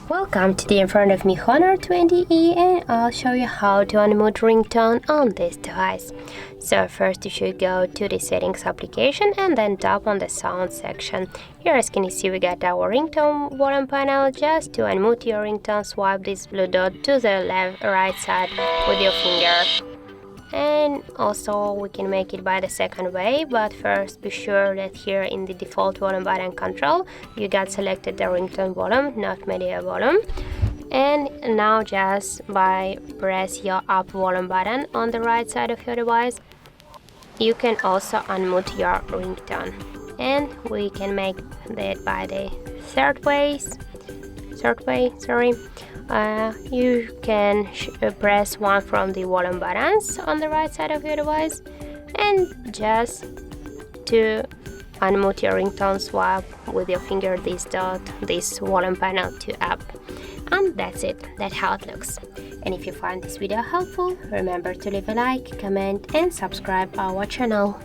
Welcome to the in front of me Honor 20E, and I'll show you how to unmute ringtone on this device. So first you should go to the settings application and then tap on the sound section. Here, as can you see, we got our ringtone volume panel. Just to unmute your ringtone, swipe this blue dot to the right side with your finger. And also we can make it by the second way, but first be sure that here in the default volume button control you got selected the ringtone volume, not media volume. And now just by press your up volume button on the right side of your device, you can also unmute your ringtone. And we can make that by the third way. You can press one from the volume buttons on the right side of your device, and just to unmute your ringtone, swipe with your finger this volume panel to up. And that's it. That's how it looks. And if you find this video helpful, remember to leave a like, comment and subscribe our channel.